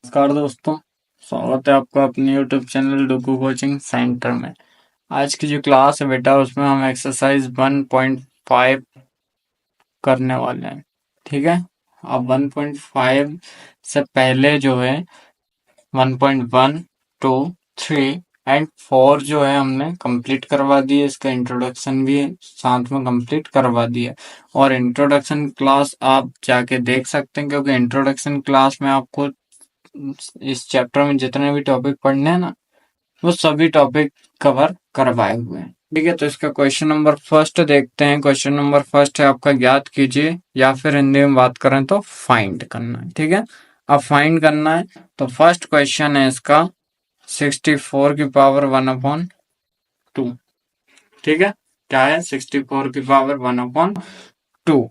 नमस्कार दोस्तों। स्वागत है आपका अपने यूट्यूब चैनल डुगू कोचिंग सेंटर में। आज की जो क्लास है बेटा, उसमें हम एक्सरसाइज 1.5 करने वाले हैं। ठीक है। अब 1.5 से पहले जो है 1.1, 2, 3 एंड 4 जो है हमने कंप्लीट करवा दी है। इसका इंट्रोडक्शन भी साथ में कंप्लीट करवा दिया। और इंट्रोडक्शन क्लास आप जाके देख सकते हैं, क्योंकि इंट्रोडक्शन क्लास में आपको इस चैप्टर में जितने भी टॉपिक पढ़ने हैं ना, वो सभी टॉपिक कवर करवाए हुए हैं। ठीक है, तो इसका क्वेश्चन नंबर फर्स्ट देखते हैं। क्वेश्चन नंबर फर्स्ट है आपका, ज्ञात कीजिए, या फिर हिंदी में बात करें तो फाइंड करना है। ठीक है, अब फाइंड करना है तो फर्स्ट क्वेश्चन है इसका 64 की पावर 1/2। ठीक है, क्या है 64 की पावर 1/2।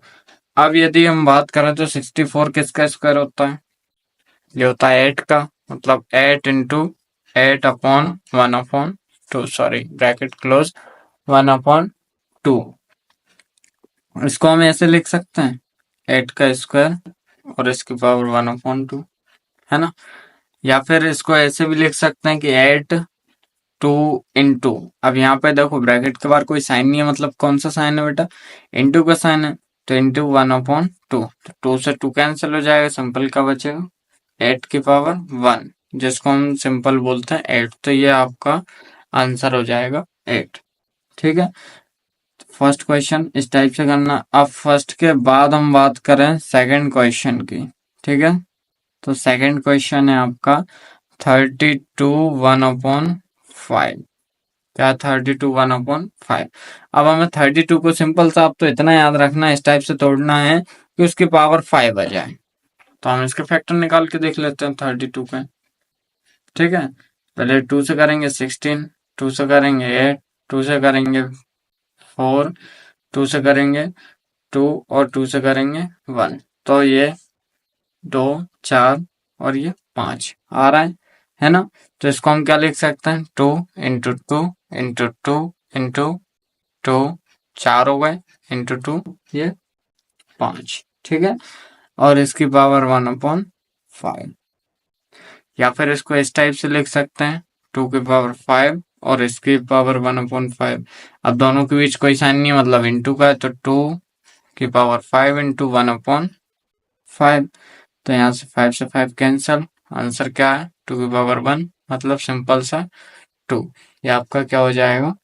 अब यदि हम बात करें तो 64 किसका स्क्वायर होता है? ये होता है 8 का, मतलब 8 इंटू 8/1/2, सॉरी ब्रैकेट क्लोज, 1/2। इसको हम ऐसे लिख सकते हैं 8 का स्क्वायर और इसकी पावर 1/2, है ना। या फिर इसको ऐसे भी लिख सकते हैं कि 8 2 इंटू, अब यहाँ पे देखो ब्रैकेट के बाहर कोई साइन नहीं है, मतलब कौन सा साइन है बेटा? इंटू का साइन है, तो इंटू 1/2, तो 2 से 2 कैंसिल हो जाएगा, सिंपल का बचेगा 8 की पावर 1, जिसको हम सिंपल बोलते हैं 8। तो ये आपका आंसर हो जाएगा 8। ठीक है, फर्स्ट क्वेश्चन इस टाइप से करना। अब फर्स्ट के बाद हम बात करें सेकंड क्वेश्चन की। ठीक है, तो सेकंड क्वेश्चन है आपका 32 1/5। क्या 32 1/5? अब हमें 32 को सिंपल सा, आप तो इतना याद रखना, इस टाइप से तोड़ना है कि उसकी पावर 5 आ जाए। तो हम इसके फैक्टर निकाल के देख लेते हैं 32 के। ठीक है, पहले 2 से करेंगे 16, 2 से करेंगे 8, 2 से करेंगे 4, 2 से करेंगे 2 और 2 से करेंगे 1। तो ये 2 4 और ये 5 आ रहा है ना। तो इसको हम क्या लिख सकते हैं? 2 इंटू 2 इंटू 2 इंटू 2, 4 हो गए, इंटू 2 ये 5। ठीक है, और इसकी पावर 1/5। या फिर इसको इस टाइप से लिख सकते हैं 2 की पावर 5 और इसकी पावर 1/5। अब दोनों के बीच कोई साइन नहीं है, मतलब इंटू का है, तो 2 की पावर 5 इंटू 1/5। तो यहाँ से 5 से 5 कैंसल, आंसर क्या है? 2 की पावर 1, मतलब सिंपल सा 2। ये आपका क्या हो जाएगा?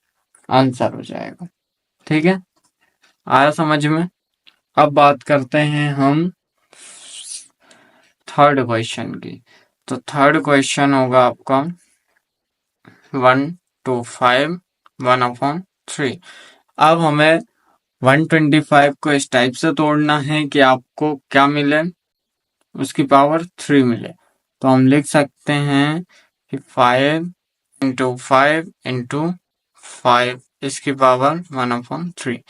आंसर हो जाएगा। ठीक है, आया समझ में? अब बात करते हैं हम थर्ड क्वेश्चन की। तो थर्ड क्वेश्चन होगा आपका 1 to 5 1/3। अब हमें 125 को इस टाइप से तोड़ना है कि आपको क्या मिले? उसकी पावर 3 मिले। तो हम लिख सकते हैं कि 5 इंटू 5 इंटू 5, इसकी पावर 1/3।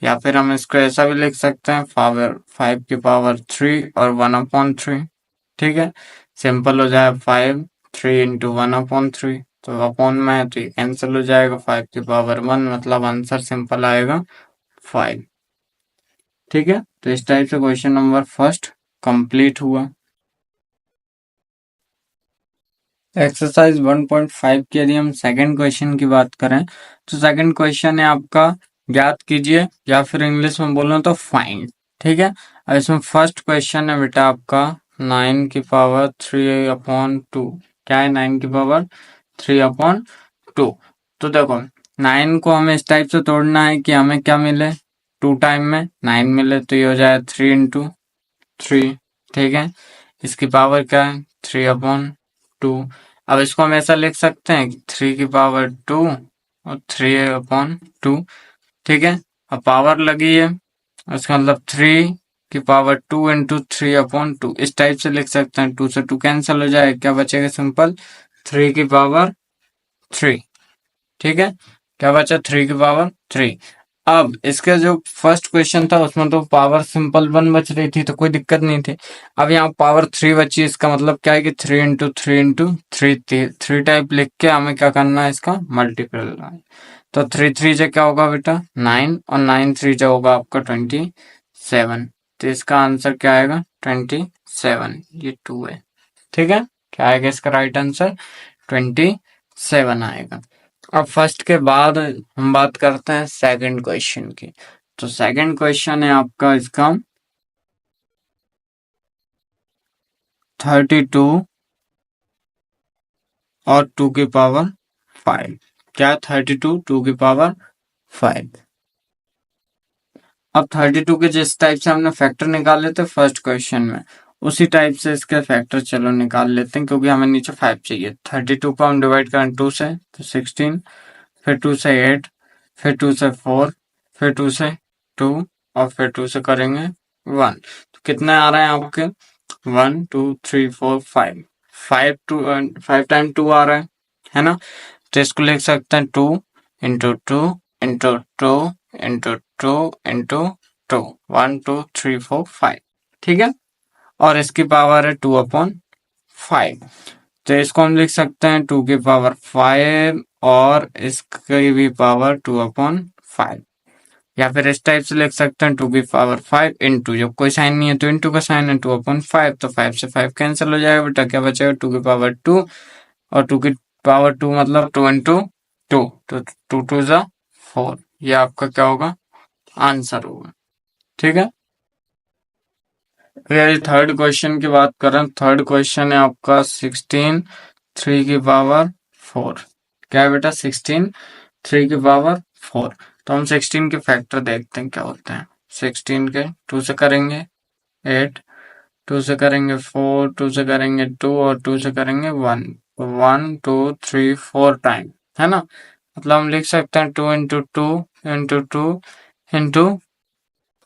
या फिर हम इसको ऐसा भी लिख सकते हैं, पावर 5 की पावर 3 और 1/3। ठीक है, सिंपल हो जाए 5 3 इंटू 1/3, तो अपॉन में है तो ये कैंसिल हो जाएगा, 5 की पावर 1, मतलब आंसर सिंपल आएगा 5। ठीक है, तो इस टाइप से क्वेश्चन नंबर फर्स्ट कंप्लीट हुआ। एक्सरसाइज 1.5 की यदि हम सेकंड क्वेश्चन की बात करें तो सेकंड क्वेश्चन है आपका, ज्ञात कीजिए, या फिर इंग्लिश में बोलना तो फाइंड। ठीक है, अब इसमें फर्स्ट क्वेश्चन है बेटा आपका 9 की पावर 3/2। क्या है 9 की पावर 3/2? तो देखो 9 को हमें इस टाइप से तोड़ना है कि हमें क्या मिले? 2 टाइम में 9 मिले, तो ये हो जाए 3 इंटू 3। ठीक है, इसकी पावर क्या है? 3/2। अब इसको हम ऐसा लिख सकते हैं 3 की पावर 2 और 3/2। ठीक है, अब पावर लगी है, उसका मतलब 3 की पावर 2 इंटू 3/2, इस टाइप से लिख सकते हैं। 2 से 2 कैंसिल हो जाए, क्या बचेगा? सिंपल 3 की पावर 3। ठीक है, क्या बचा? 3 की पावर 3। अब इसका जो फर्स्ट क्वेश्चन था उसमें तो पावर सिंपल 1 बच रही थी, तो कोई दिक्कत नहीं थी। अब यहाँ पावर 3 बची, इसका मतलब क्या है कि 3 इंटू 3 इंटू 3, 3 टाइप लिख के हमें क्या करना है? इसका मल्टीपल करना है। तो 3 3 से क्या होगा बेटा? 9, और 9 3 से होगा आपका 27। तो इसका आंसर क्या आएगा? 27। ये 2 है। ठीक है, क्या आएगा इसका राइट आंसर? 27 आएगा। अब फर्स्ट के बाद हम बात करते हैं सेकंड क्वेश्चन की। तो सेकंड क्वेश्चन है आपका इसका 32 और 2 की पावर 5। क्या? 32 2 की पावर 5। अब 32 के जिस टाइप से हमने फैक्टर निकाले थे फर्स्ट क्वेश्चन में, उसी टाइप से इसके फैक्टर चलो निकाल लेते हैं, क्योंकि हमें नीचे 5 चाहिए। 32 को हम डिवाइड करें 2 से तो 16, फिर 2 से 8, फिर 2 से 4, फिर 2 से 2 और फिर 2 से करेंगे 1। तो कितने आ रहे हैं आपके? 1 2 3 4 5। 5 टाइम 2 आ रहा है ना? तो इसको लिख सकते हैं 2 इंटू 2 इंटू 2 इंटू 2 इंटू 2, 1 2 3 4 5। ठीक है, और इसकी पावर है 2/5। तो इसको हम लिख सकते हैं 2 की पावर 5 और इसकी भी पावर 2/5, या फिर इस टाइप से लिख सकते हैं 2 की पावर 5 इंटू, जब कोई साइन नहीं है तो इंटू का साइन है, 2/5, तो 5 से 5 कैंसिल हो जाएगा बेटा, क्या बचेगा? 2 की पावर 2, और 2 की पावर 2 मतलब 2 इंटू 2, तो 2 2 जा 4। ये आपका क्या होगा? आंसर होगा। ठीक है, अगर थर्ड क्वेश्चन की बात करें, थर्ड क्वेश्चन है आपका 16 3 की पावर 4। क्या है बेटा? 16 3 की पावर 4। तो हम 16 के फैक्टर देखते हैं क्या होते हैं। 16 के 2 से करेंगे 8, 2 से करेंगे 4, 2 से करेंगे 2 और 2 से करेंगे 1। 1 2 3 4 टाइम, है ना? मतलब हम लिख सकते हैं 2 इंटू 2 इंटू 2 इंटू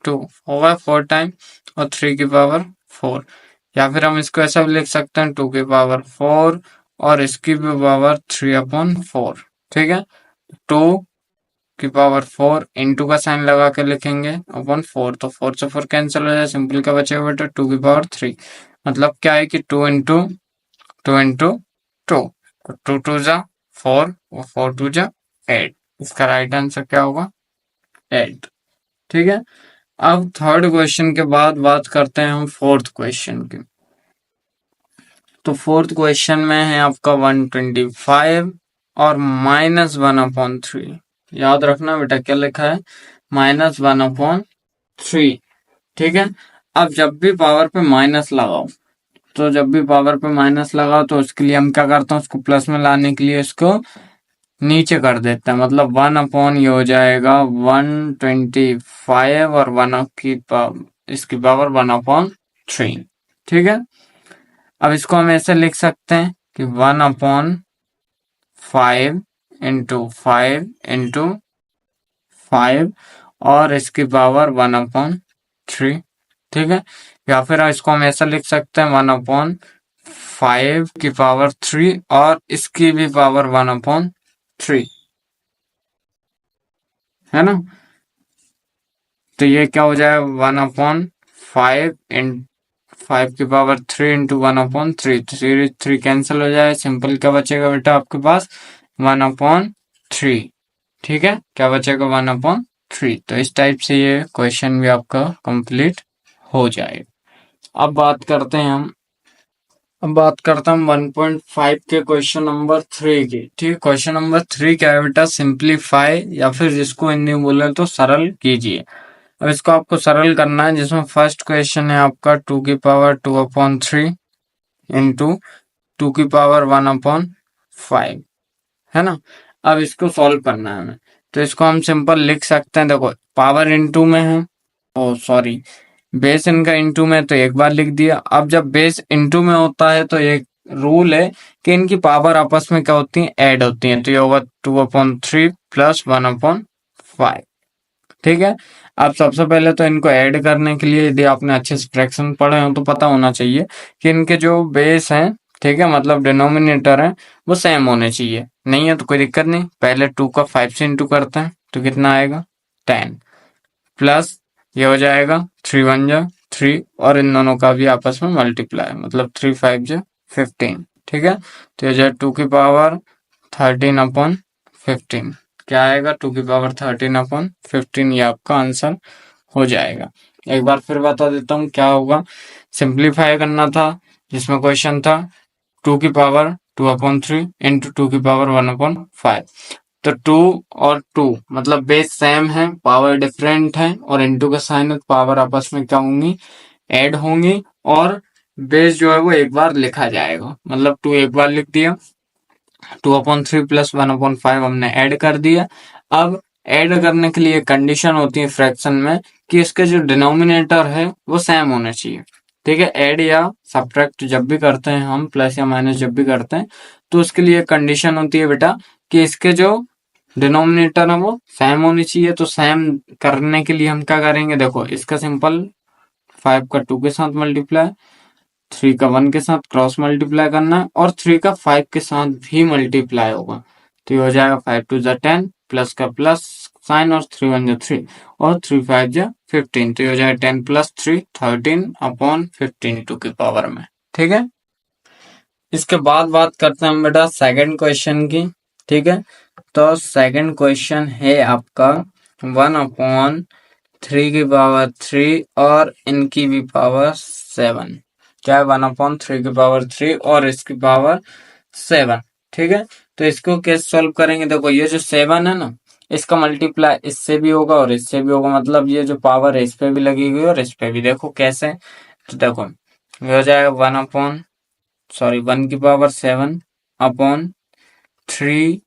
2 होगा 4 टाइम, और 3 की पावर 4। या फिर हम इसको ऐसा भी लिख सकते हैं 2 की पावर 4 और इसकी भी पावर 3/4। ठीक है, 2 की पावर 4 इंटू का साइन लगा के लिखेंगे अपॉन 4, तो 4 से 4 कैंसिल हो जाए, सिंपल का बचेगा बेटा 2 की पावर 3। मतलब क्या है कि 2 इंटू 2 इंटू 2, तो 2 2 जा 4 और 4 2 जा 8। इसका राइट आंसर क्या होगा? 8। ठीक है, अब थर्ड क्वेश्चन के बाद बात करते हैं हम फोर्थ क्वेश्चन की। तो फोर्थ क्वेश्चन में है आपका 125 और -1/3। याद रखना बेटा क्या लिखा है? -1/3। ठीक है, अब जब भी पावर पे माइनस लगाओ, तो जब भी पावर पे माइनस लगाओ तो उसके लिए हम क्या करते हैं, उसको प्लस में लाने के लिए इसको नीचे कर देते हैं। मतलब 1/, ये हो जाएगा 125 और 1 की इसकी पावर 1/3। ठीक है, अब इसको हम ऐसे लिख सकते हैं कि 1/5 इंटू 5 इंटू 5 और इसकी पावर 1/3। ठीक है, या फिर इसको हम ऐसा लिख सकते हैं 1/5 की पावर 3 और इसकी भी पावर 1/3, है ना? तो ये क्या हो जाएगा? 1/5 इन 5 की पावर 3 इंटू 1/3, 3 कैंसिल हो जाए, सिंपल क्या बचेगा बेटा आपके पास? 1/3। ठीक है, क्या बचेगा? 1/3। तो इस टाइप से ये क्वेश्चन भी आपका कंप्लीट हो जाएगा। अब बात करता हूँ 1.5 के क्वेश्चन नंबर 3 की। ठीक है, क्वेश्चन नंबर 3 क्या है बेटा? सिंप्लीफाई, या फिर जिसको हिंदी में बोले तो सरल कीजिए। अब इसको आपको सरल करना है, जिसमें फर्स्ट क्वेश्चन है आपका 2 की पावर 2/3 इंटू 2 की पावर 1/5, है ना? अब इसको सॉल्व करना है हमें, तो इसको हम सिंपल लिख सकते हैं। देखो पावर इनटू में है, ओ सॉरी, बेस इनका इनटू में, तो एक बार लिख दिया। अब जब बेस इनटू में होता है तो एक रूल है कि इनकी पावर आपस में क्या होती है? ऐड होती है। तो ये होगा 2/3 प्लस 1/5। ठीक है, अब सबसे पहले तो इनको ऐड करने के लिए, यदि आपने अच्छे से फ्रैक्शन पढ़े हो तो पता होना चाहिए कि इनके जो बेस हैं, ठीक है, मतलब डिनोमिनेटर है, वो सेम होने चाहिए। नहीं है तो कोई दिक्कत नहीं, पहले 2 का 5 से इंटू करते हैं तो कितना आएगा? 10 प्लस ये हो जाएगा 3 1 जा 3, और इन दोनों का भी आपस में मल्टीप्लाई, मतलब 3 5 जा 15। ठीक है, तो ये जो 2 की पावर 13/15, क्या आएगा? 2 की पावर 13/15, ये आपका आंसर हो जाएगा। एक बार फिर बता देता हूँ क्या होगा। सिंप्लीफाई करना था, जिसमें क्वेश्चन था 2 की पावर 2/3 इंटू 2 की पावर 1/5। तो 2 और 2 मतलब बेस सेम है, पावर डिफरेंट है, और इंटू का साइन है, पावर आपस में क्या होंगी, ऐड होंगी, और बेस जो है वो एक बार लिखा जाएगा, मतलब 2 एक बार लिख दिया, 2/3 प्लस 1/5 हमने ऐड कर दिया। अब ऐड करने के लिए कंडीशन होती है फ्रैक्शन में कि इसके जो डिनोमिनेटर है वो सेम होना चाहिए। ठीक है, ऐड या सब्ट्रैक्ट जब भी करते हैं हम, प्लस या माइनस जब भी करते हैं, तो उसके लिए कंडीशन होती है बेटा कि इसके जो डिनोमिनेटर है वो सेम होनी चाहिए। तो सेम करने के लिए हम क्या करेंगे, देखो इसका सिंपल 5 का 2 के साथ मल्टीप्लाई, 3 का 1 के साथ क्रॉस मल्टीप्लाई करना है, और 3 का 5 के साथ भी मल्टीप्लाई होगा। तो ये हो जाएगा 5 2 जा 10, प्लस का प्लस साइन, और 3 1 जा 3, और 3 5 जा 15। तो ये हो जाएगा 10 प्लस 3 13/15 2 की पावर में। ठीक है, इसके बाद बात करते हैं हम बेटा सेकंड क्वेश्चन की। ठीक है, तो सेकंड क्वेश्चन है आपका 1/3 की पावर 3 और इनकी भी पावर 7। क्या है, 1/3 की पावर 3 और इसकी पावर 7। ठीक है, तो इसको कैसे सॉल्व करेंगे, देखो ये जो 7 है ना, इसका मल्टीप्लाई इससे भी होगा और इससे भी होगा, मतलब ये जो पावर है इस पे भी लगेगी और इस पे भी। देखो कैसे, तो देखो ये हो जाएगा 1 की पावर 7/3,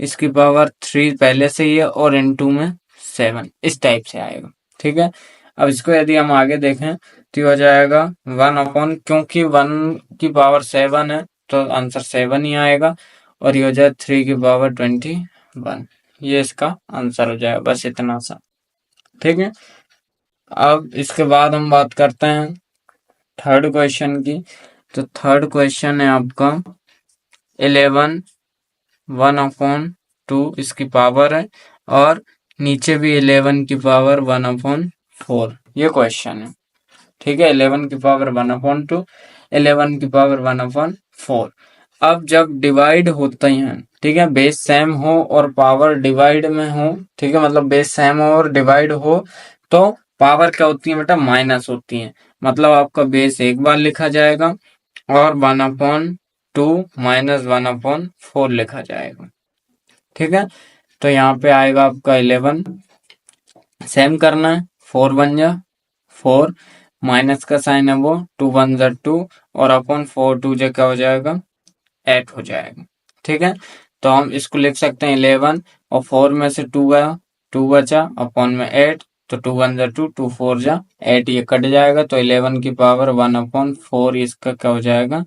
इसकी पावर 3 पहले से ही है, और इनटू में 7, इस टाइप से आएगा। ठीक है, अब इसको यदि हम आगे देखें तो ये हो जाएगा क्योंकि 1 की पावर 7 है तो आंसर 7 ही आएगा, और ये हो जाए 3 की पावर 21, ये इसका आंसर हो जाएगा, बस इतना सा। ठीक है, अब इसके बाद हम बात करते हैं थर्ड क्वेश्चन की। तो थर्ड क्वेश्चन है आपका 11 1/2 इसकी पावर है, और नीचे भी 11 की पावर 1/4, ये क्वेश्चन है। ठीक है, 11 की पावर 1/2, 11 की पावर 1/4। अब जब डिवाइड होते हैं, ठीक है, बेस सेम हो और पावर डिवाइड में हो, ठीक है, मतलब बेस सेम हो और डिवाइड हो, तो पावर क्या होती है बेटा, माइनस होती है। मतलब आपका बेस एक बार लिखा जाएगा और 1/2 माइनस 1/4 लिखा जाएगा। ठीक है, तो यहाँ पे आएगा आपका 11, सेम करना है, 4 बन जा 4, माइनस का साइन है वो 2 1 जा 2, और अपॉन 4 2 जा क्या हो जाएगा, 8 हो जाएगा। ठीक है, तो हम इसको लिख सकते हैं 11, और 4 में से 2 गया, 2 बचा, अपॉन में 8, तो 2 1 जा 2, 2 4 जा 8, ये कट जाएगा, तो 11 की पावर 1/4 इसका क्या हो जाएगा,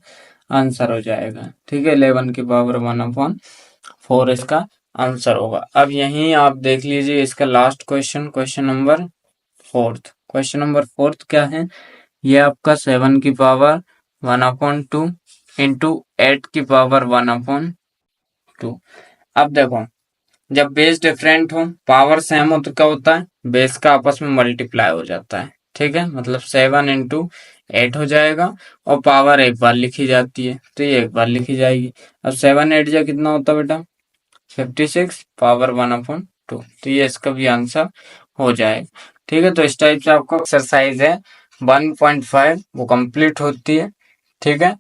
आंसर हो जाएगा। ठीक है, 11 की पावर 1/4 इसका आंसर होगा। अब यहीं आप देख लीजिए इसका last question, question number fourth क्या है, ये आपका 7 की पावर 1/2 इंटू 8 की पावर 1/2। अब देखो, जब बेस डिफरेंट हो, पावर सेम हो, तो क्या होता है, बेस का आपस में मल्टीप्लाई हो जाता है। ठीक है, मतलब 7 इंटू 8 हो जाएगा, और पावर एक बार लिखी जाती है, तो ये एक बार लिखी जाएगी। अब 7 8 जा कितना होता है बेटा, 56 पावर 1/2, तो ये इसका भी आंसर हो जाएगा। ठीक है, तो इस टाइप से आपको एक्सरसाइज है 1.5 वो कंप्लीट होती है। ठीक है,